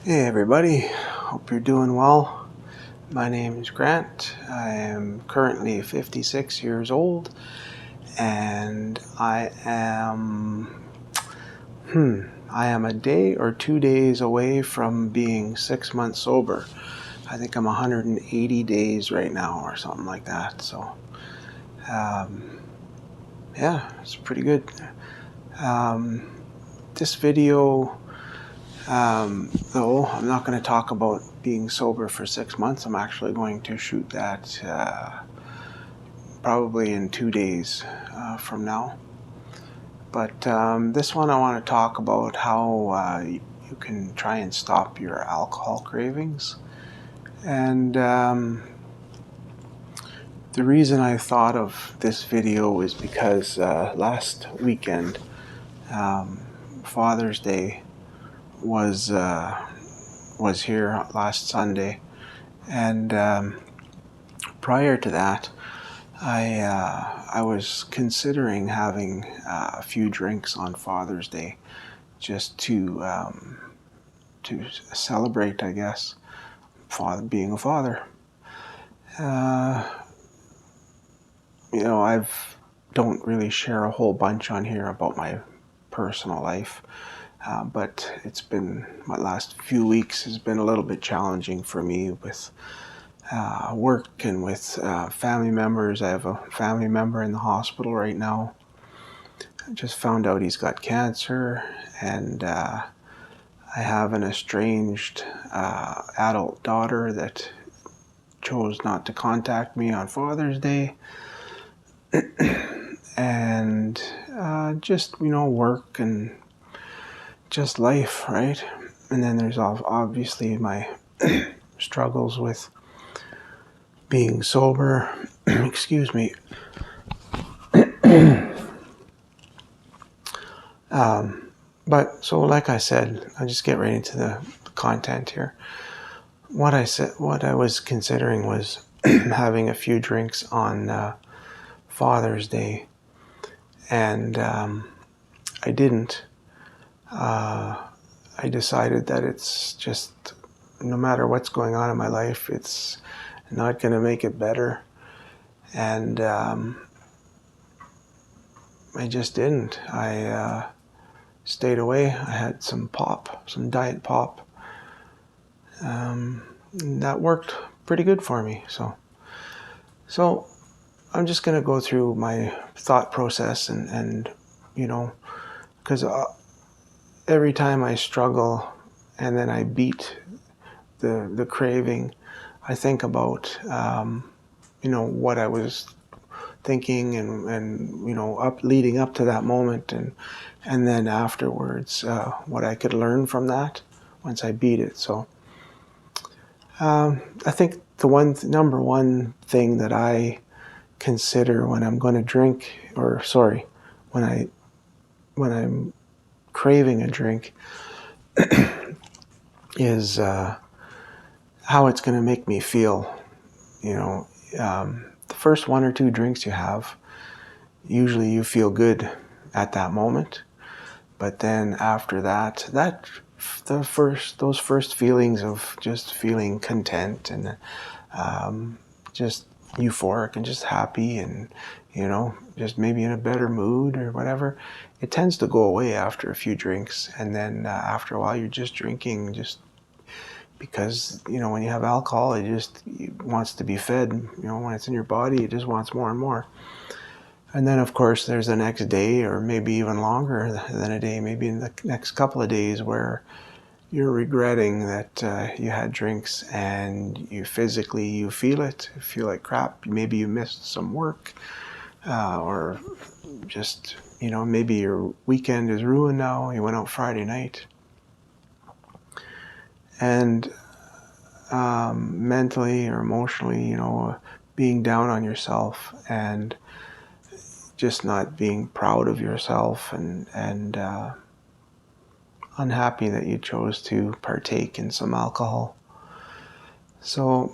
Hey everybody, hope you're doing well. My name is Grant. I am currently 56 years old and I am a day or 2 days away from being 6 months sober. I think I'm 180 days right now or something like that. So yeah, it's pretty good. This video, though, I'm not going to talk about being sober for 6 months. I'm actually going to shoot that probably in 2 days from now. But this one I want to talk about how you can try and stop your alcohol cravings. And the reason I thought of this video is because last weekend, Father's Day was here last Sunday, and prior to that, I was considering having a few drinks on Father's Day, just to celebrate, I guess, being a father. I don't really share a whole bunch on here about my personal life, but my last few weeks has been a little bit challenging for me with work and with family members. I have a family member in the hospital right now. I just found out he's got cancer, and I have an estranged adult daughter that chose not to contact me on Father's Day. And just, work and just life, right? And then there's obviously my struggles with being sober. Excuse me. But so, like I said, I'll just get right into the content here. What I was considering was having a few drinks on Father's Day, and I didn't. I decided that it's just, no matter what's going on in my life, it's not going to make it better, and I just didn't. I stayed away. I had some diet pop. That worked pretty good for me. So I'm just going to go through my thought process and because every time I struggle and then I beat the craving, I think about what I was thinking and leading up to that moment, and then afterwards what I could learn from that once I beat it. So I think the number one thing that I consider when I'm going to drink, when I'm craving a drink, is how it's going to make me feel. The first one or two drinks you have, usually you feel good at that moment, but then after that, those first feelings of just feeling content and just euphoric and just happy and just maybe in a better mood or whatever, it tends to go away after a few drinks. And then after a while you're just drinking just because when you have alcohol, it wants to be fed. When it's in your body, it just wants more and more. And then of course there's the next day, or maybe even longer than a day, maybe in the next couple of days, where you're regretting that you had drinks, and you feel it. You feel like crap. Maybe you missed some work, or just, maybe your weekend is ruined now. You went out Friday night. And mentally or emotionally, being down on yourself and just not being proud of yourself, and unhappy that you chose to partake in some alcohol. So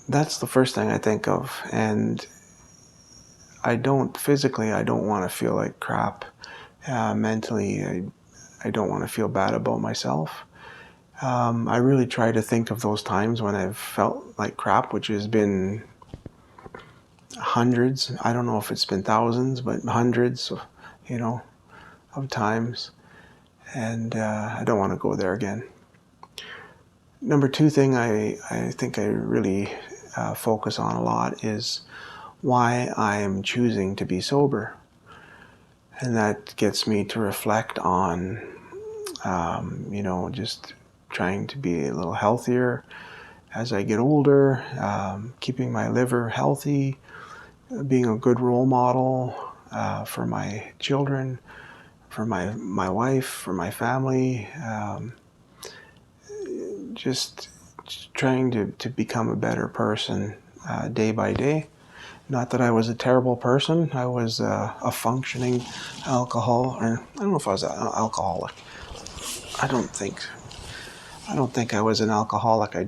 that's the first thing I think of. And I don't want to feel like crap. Mentally, I don't want to feel bad about myself. I really try to think of those times when I've felt like crap, which has been hundreds. I don't know if it's been thousands, but hundreds, you know, of times. And I don't want to go there again. Number two thing I think I really focus on a lot is why I am choosing to be sober. And that gets me to reflect on, just trying to be a little healthier as I get older, keeping my liver healthy, being a good role model for my children, for my wife, for my family, just trying to become a better person day by day. Not that I was a terrible person. I was a functioning alcohol, or I don't know if I was an alcoholic. I don't think I was an alcoholic. I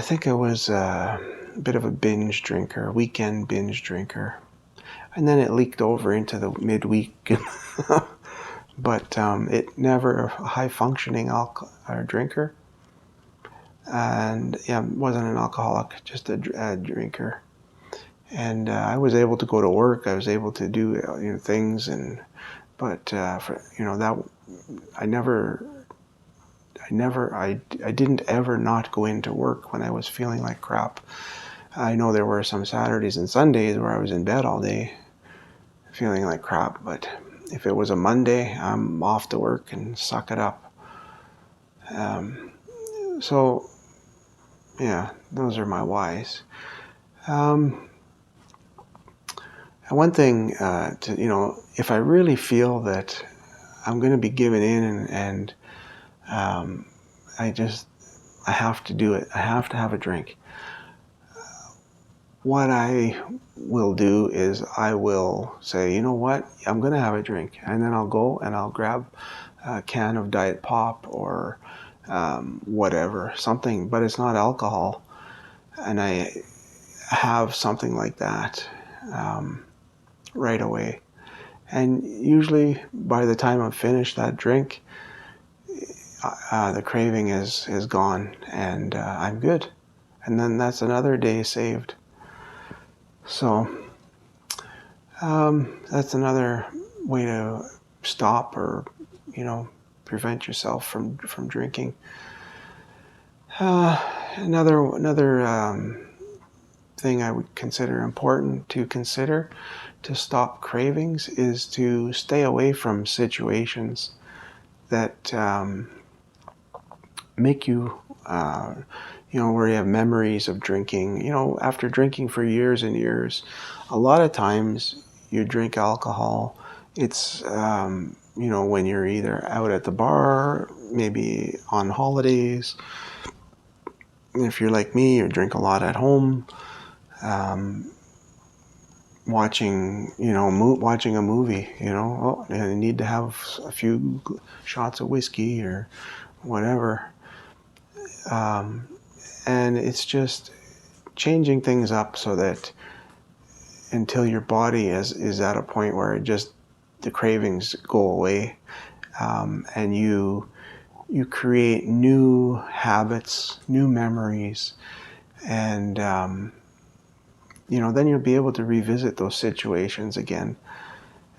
think I was a bit of a binge drinker, a weekend binge drinker. And then it leaked over into the midweek. But it never a high-functioning drinker. And yeah, wasn't an alcoholic, just a drinker. And I was able to go to work. I was able to do things, but that I didn't ever not go into work when I was feeling like crap. I know there were some Saturdays and Sundays where I was in bed all day feeling like crap, but if it was a Monday, I'm off to work and suck it up. So yeah, those are my whys. And one thing, if I really feel that I'm going to be giving in and I have to do it. I have to have a drink. What I will do is I will say, you know what, I'm going to have a drink. And then I'll go and I'll grab a can of Diet Pop or whatever, something, but it's not alcohol. And I have something like that right away. And usually by the time I'm finished that drink, the craving is gone and I'm good. And then that's another day saved. So that's another way to stop or, prevent yourself from drinking. Another thing I would consider important to consider to stop cravings is to stay away from situations that make you, where you have memories of drinking. After drinking for years and years, a lot of times you drink alcohol. It's, when you're either out at the bar, maybe on holidays. If you're like me, you drink a lot at home. Watching a movie, I need to have a few shots of whiskey or whatever. And it's just changing things up so that until your body is at a point where the cravings go away, and you create new habits, new memories, and then you'll be able to revisit those situations again,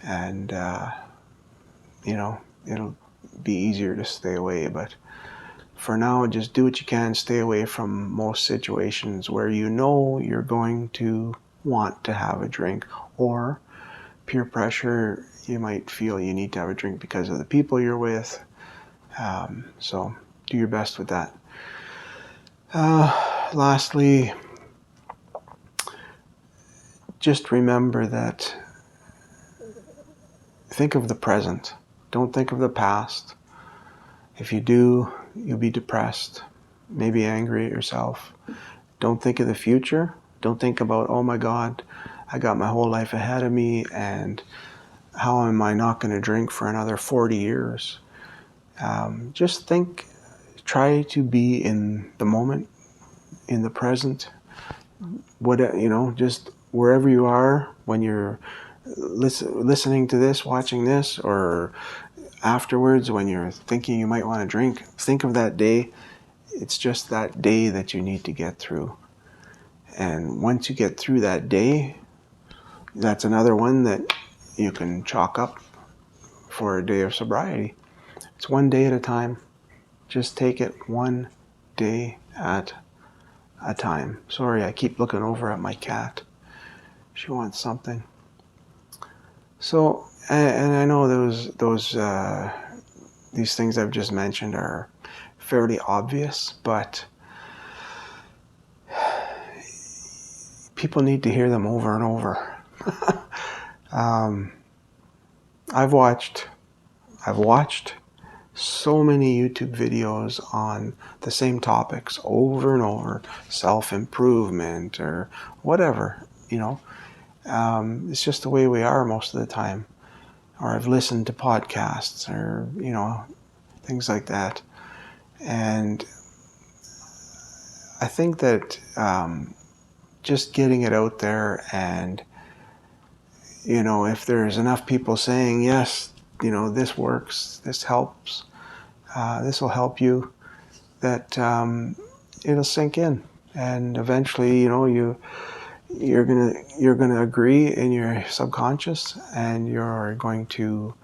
and it'll be easier to stay away. But for now, just do what you can. Stay away from most situations where you're going to want to have a drink, or peer pressure. You might feel you need to have a drink because of the people you're with. So do your best with that. Lastly, just remember that think of the present. Don't think of the past. If you do, you'll be depressed, maybe angry at yourself. Don't think of the future. Don't think about, oh my God, I got my whole life ahead of me, and how am I not going to drink for another 40 years? Just try to be in the moment, in the present. Just wherever you are when you're listening to this, watching this, or afterwards, when you're thinking you might want to drink, think of that day. It's just that day that you need to get through. And once you get through that day, that's another one that you can chalk up for a day of sobriety. It's one day at a time. Just take it one day at a time. Sorry, I keep looking over at my cat. She wants something. So, and I know these things I've just mentioned are fairly obvious, but people need to hear them over and over. I've watched so many YouTube videos on the same topics over and over, self-improvement or whatever, it's just the way we are most of the time. Or I've listened to podcasts or, things like that. And I think that just getting it out there, and, if there's enough people saying, yes, this works, this helps, this will help you, that it'll sink in. And eventually, you're gonna agree in your subconscious, and you're going to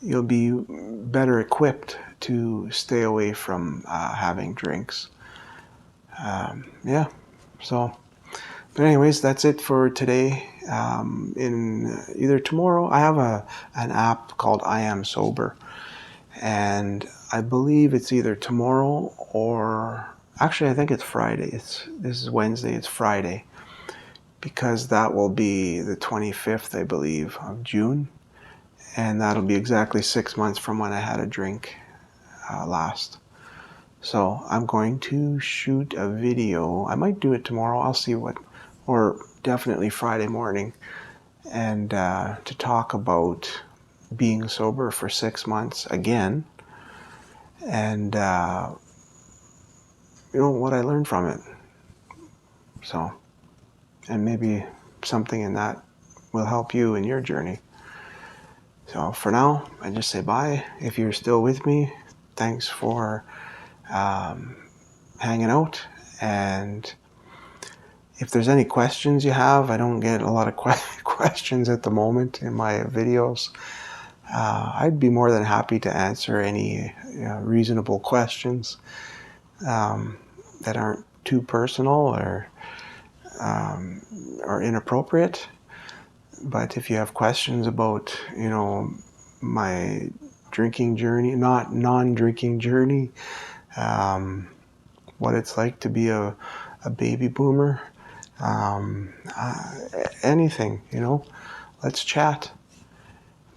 you'll be better equipped to stay away from having drinks. But anyways, that's it for today. In either tomorrow, I have an app called I Am Sober, and I believe it's either tomorrow or actually I think it's Friday. This is Wednesday. It's Friday, because that will be the 25th, I believe, of June, and that'll be exactly 6 months from when I had a drink last. So I'm going to shoot a video. I might do it tomorrow. I'll see or definitely Friday morning, and to talk about being sober for 6 months again, and what I learned from it. So, and maybe something in that will help you in your journey. So for now, I just say bye. If you're still with me, thanks for hanging out. And if there's any questions you have, I don't get a lot of questions at the moment in my videos. I'd be more than happy to answer any reasonable questions that aren't too personal or inappropriate. But if you have questions about, my drinking journey, non-drinking journey, what it's like to be a baby boomer, anything, let's chat.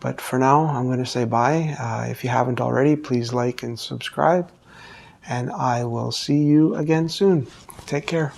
But for now, I'm going to say bye. If you haven't already, please like and subscribe, and I will see you again soon. Take care.